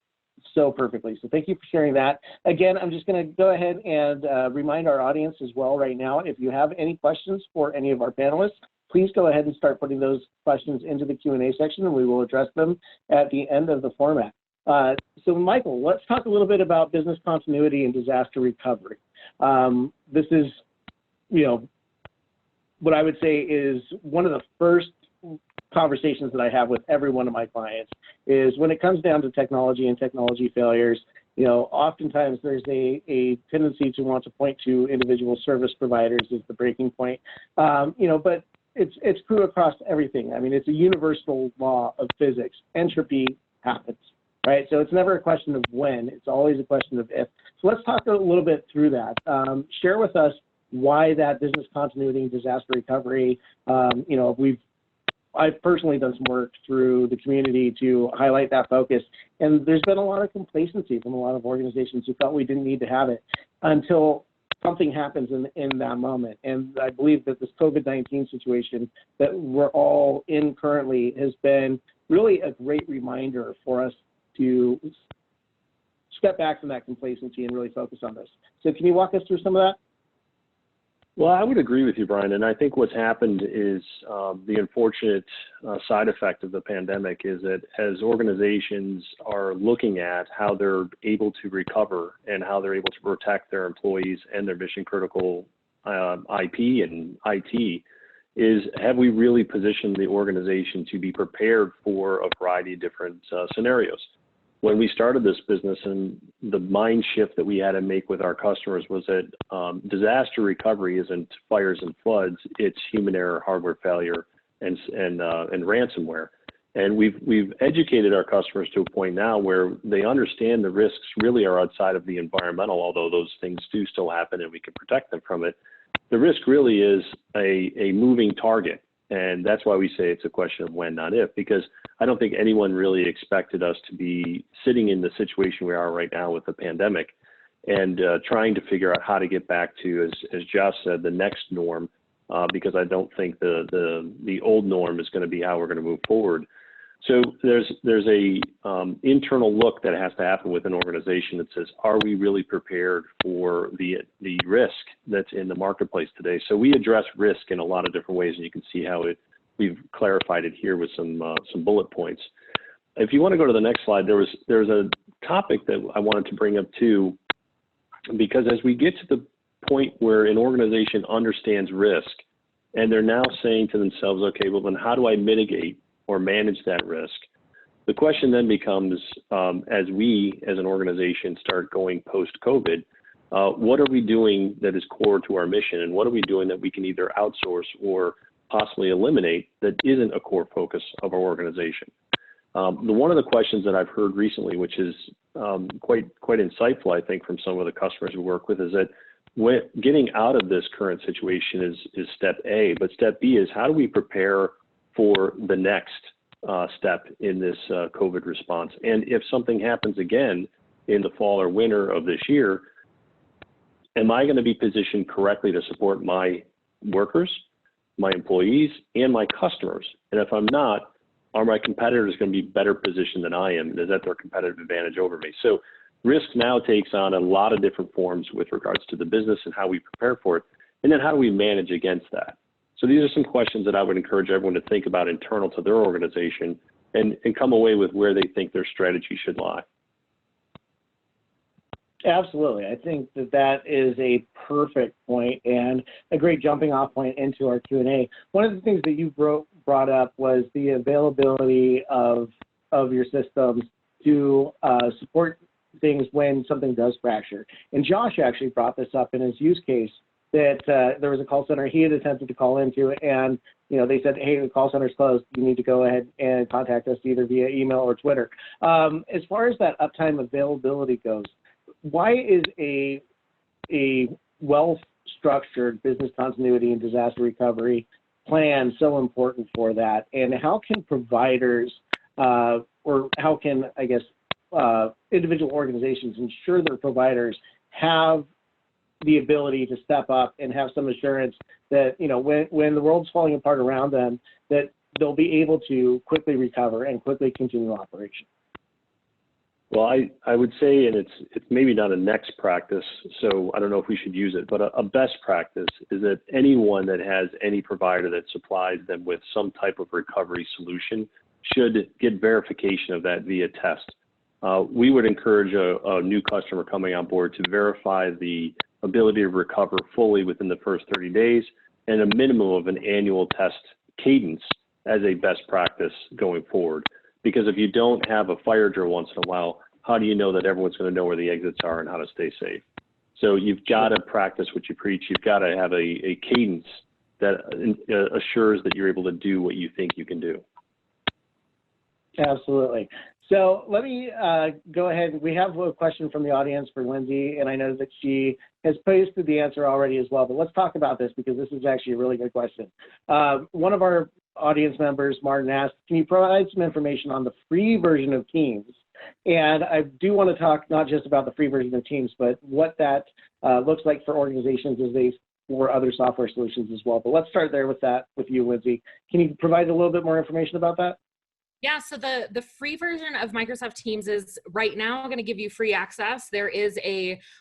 [SPEAKER 2] so perfectly. So thank you for sharing that. Again, I'm just going to go ahead and remind our audience as well right now, if you have any questions for any of our panelists, please go ahead and start putting those questions into the Q&A section, and we will address them at the end of the format. So Michael, let's talk a little bit about business continuity and disaster recovery. This is, what I would say is one of the first conversations that I have with every one of my clients is when it comes down to technology and technology failures, oftentimes there's a tendency to want to point to individual service providers as the breaking point, but it's true across everything. I mean, it's a universal law of physics. Entropy happens, right? So it's never a question of when, it's always a question of if. So let's talk a little bit through that. Share with us why that business continuity and disaster recovery, I've personally done some work through the community to highlight that focus. And there's been a lot of complacency from a lot of organizations who felt we didn't need to have it until something happens in that moment. And I believe that this COVID-19 situation that we're all in currently has been really a great reminder for us to step back from that complacency and really focus on this. So can you walk us through some of that?
[SPEAKER 5] Well, I would agree with you, Brian. And I think what's happened is the unfortunate side effect of the pandemic is that as organizations are looking at how they're able to recover and how they're able to protect their employees and their mission critical IP and IT, is have we really positioned the organization to be prepared for a variety of different scenarios? When we started this business, and the mind shift that we had to make with our customers was that disaster recovery isn't fires and floods; it's human error, hardware failure, and ransomware. And we've educated our customers to a point now where they understand the risks really are outside of the environmental, although those things do still happen and we can protect them from it. The risk really is a moving target. And that's why we say it's a question of when, not if, because I don't think anyone really expected us to be sitting in the situation we are right now with the pandemic and trying to figure out how to get back to, as Josh said, the next norm, because I don't think the old norm is going to be how we're going to move forward. So there's a internal look that has to happen with an organization that says, are we really prepared for the risk that's in the marketplace today? So we address risk in a lot of different ways, and you can see how we've clarified it here with some bullet points. If you want to go to the next slide, there's a topic that I wanted to bring up too, because as we get to the point where an organization understands risk, and they're now saying to themselves, okay, well then how do I mitigate or manage that risk? The question then becomes, as we as an organization start going post-COVID, what are we doing that is core to our mission, and what are we doing that we can either outsource or possibly eliminate that isn't a core focus of our organization? One of the questions that I've heard recently, which is quite insightful, I think, from some of the customers we work with, is that getting out of this current situation is step A, but step B is how do we prepare for the next step in this COVID response? And if something happens again in the fall or winter of this year, am I going to be positioned correctly to support my workers, my employees, and my customers? And if I'm not, are my competitors going to be better positioned than I am? And is that their competitive advantage over me? So risk now takes on a lot of different forms with regards to the business and how we prepare for it. And then how do we manage against that? So these are some questions that I would encourage everyone to think about internal to their organization and come away with where they think their strategy should lie.
[SPEAKER 2] Absolutely. I think that is a perfect point and a great jumping off point into our Q&A. One of the things that you brought up was the availability of your systems to support things when something does fracture. And Josh actually brought this up in his use case that there was a call center he had attempted to call into, and they said, hey, the call center's closed. You need to go ahead and contact us either via email or Twitter. As far as that uptime availability goes, why is a well-structured business continuity and disaster recovery plan so important for that? And how can providers, or how can, I guess, individual organizations ensure their providers have the ability to step up and have some assurance that, when the world's falling apart around them, that they'll be able to quickly recover and quickly continue operation?
[SPEAKER 5] Well, I would say, and it's maybe not a next practice, so I don't know if we should use it, but a best practice is that anyone that has any provider that supplies them with some type of recovery solution should get verification of that via test. We would encourage a new customer coming on board to verify the ability to recover fully within the first 30 days and a minimum of an annual test cadence as a best practice going forward. Because if you don't have a fire drill once in a while, how do you know that everyone's going to know where the exits are and how to stay safe? So you've got to practice what you preach. You've got to have a cadence that assures that you're able to do what you think you can do.
[SPEAKER 2] Absolutely. So let me go ahead. We have a question from the audience for Lindsay, and I know that she has posted the answer already as well, but let's talk about this because this is actually a really good question. One of our audience members, Martin, asked, can you provide some information on the free version of Teams? And I do want to talk not just about the free version of Teams, but what that looks like for organizations as they for other software solutions as well. But let's start there with you, Lindsay. Can you provide a little bit more information about that?
[SPEAKER 4] Yeah, so the free version of Microsoft Teams is right now going to give you free access. There is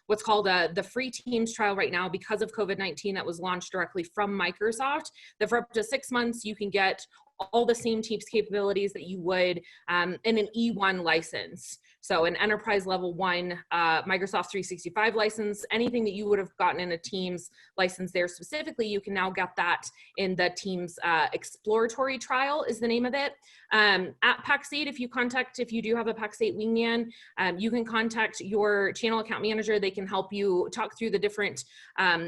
[SPEAKER 4] what's called the free Teams trial right now because of COVID-19 that was launched directly from Microsoft, that for up to 6 months you can get all the same Teams capabilities that you would in an E1 license. So an enterprise level 1 Microsoft 365 license, anything that you would have gotten in a Teams license there specifically, you can now get that in the Teams exploratory trial is the name of it. At Pax8, if you do have a Pax8 wingman, you can contact your channel account manager. They can help you talk through the different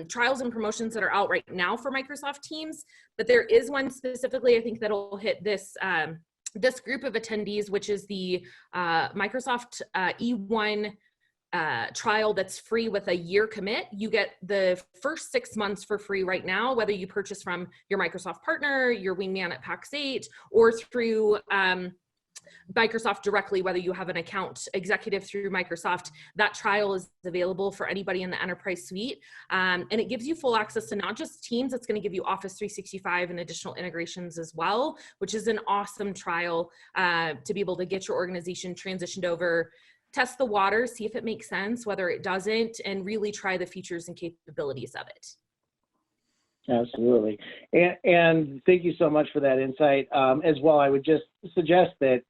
[SPEAKER 4] trials and promotions that are out right now for Microsoft Teams. But there is one specifically, I think, that'll hit this this group of attendees, which is the Microsoft E1 trial that's free with a year commit. You get the first 6 months for free right now, whether you purchase from your Microsoft partner, your wingman at Pax8, or through Microsoft directly, whether you have an account executive through Microsoft. That trial is available for anybody in the enterprise suite. And it gives you full access to not just Teams, it's going to give you Office 365 and additional integrations as well, which is an awesome trial to be able to get your organization transitioned over, test the water, see if it makes sense, whether it doesn't, and really try the features and capabilities of it.
[SPEAKER 2] Absolutely. And thank you so much for that insight. As well, I would just suggest that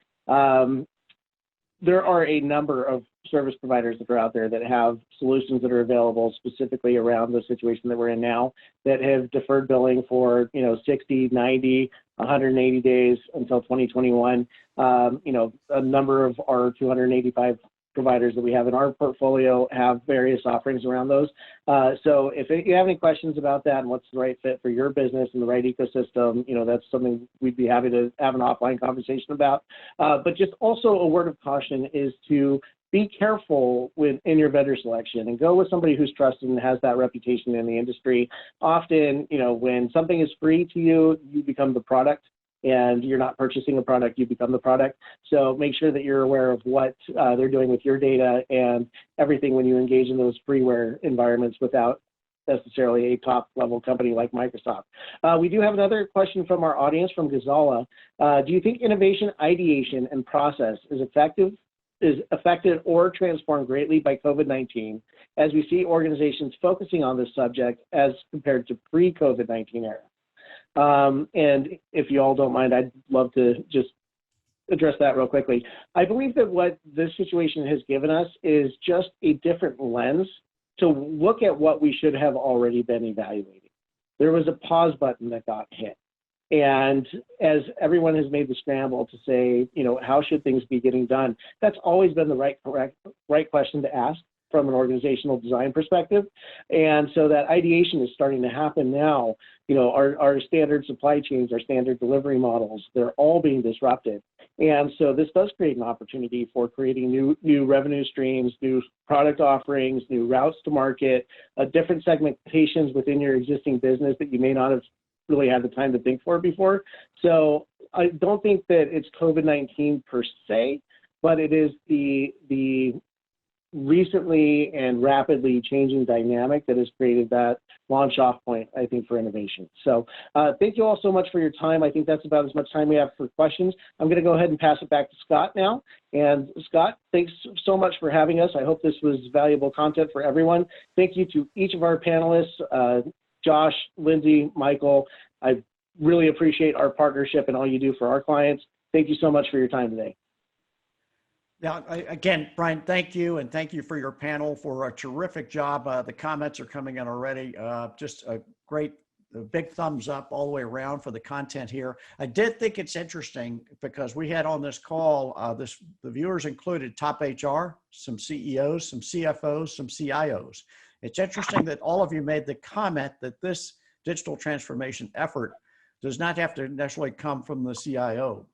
[SPEAKER 2] there are a number of service providers that are out there that have solutions that are available specifically around the situation that we're in now that have deferred billing for 60, 90, 180 days until 2021. A number of our 285 providers that we have in our portfolio have various offerings around those. So if you have any questions about that and what's the right fit for your business and the right ecosystem, that's something we'd be happy to have an offline conversation about. But just also a word of caution is to be careful in your vendor selection and go with somebody who's trusted and has that reputation in the industry. Often, when something is free to you, you become the product. And you're not purchasing a product, you become the product. So make sure that you're aware of what they're doing with your data and everything when you engage in those freeware environments without necessarily a top level company like Microsoft. We do have another question from our audience from Gazala. Do you think innovation, ideation, and process is affected or transformed greatly by COVID-19 as we see organizations focusing on this subject as compared to pre-COVID-19 era? And if you all don't mind, I'd love to just address that real quickly. I believe that what this situation has given us is just a different lens to look at what we should have already been evaluating. There was a pause button that got hit. And as everyone has made the scramble to say, how should things be getting done? That's always been the right question to ask from an organizational design perspective. And so that ideation is starting to happen now. Our standard supply chains, our standard delivery models, they're all being disrupted. And so this does create an opportunity for creating new revenue streams, new product offerings, new routes to market, different segmentations within your existing business that you may not have really had the time to think for before. So I don't think that it's COVID-19 per se, but it is the recently and rapidly changing dynamic that has created that launch off point, I think, for innovation. So thank you all so much for your time. I think that's about as much time we have for questions. I'm going to go ahead and pass it back to Scott now. And Scott, thanks so much for having us. I hope this was valuable content for everyone. Thank you to each of our panelists, Josh, Lindsay, Michael. I really appreciate our partnership and all you do for our clients. Thank you so much for your time today.
[SPEAKER 1] Yeah, again, Brian, thank you. And thank you for your panel for a terrific job. The comments are coming in already. Just a great, big thumbs up all the way around for the content here. I did think it's interesting because we had on this call, the viewers included top HR, some CEOs, some CFOs, some CIOs. It's interesting that all of you made the comment that this digital transformation effort does not have to necessarily come from the CIO.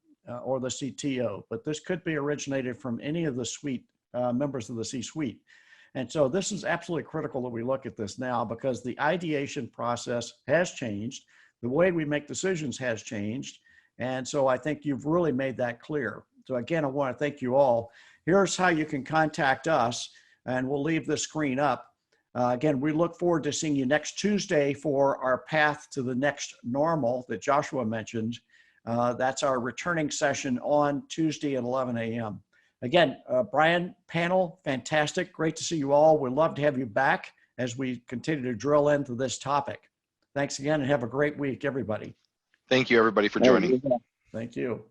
[SPEAKER 1] Or the CTO, but this could be originated from any of the suite members of the C-suite. And so this is absolutely critical that we look at this now because the ideation process has changed. The way we make decisions has changed. And so I think you've really made that clear. So again, I want to thank you all. Here's how you can contact us, and we'll leave the screen up. Again, we look forward to seeing you next Tuesday for our path to the next normal that Joshua mentioned. That's our returning session on Tuesday at 11 a.m. Again, Brian, panel, fantastic. Great to see you all. We'd love to have you back as we continue to drill into this topic. Thanks again and have a great week, everybody.
[SPEAKER 3] Thank you, everybody, for joining.
[SPEAKER 1] Thank you.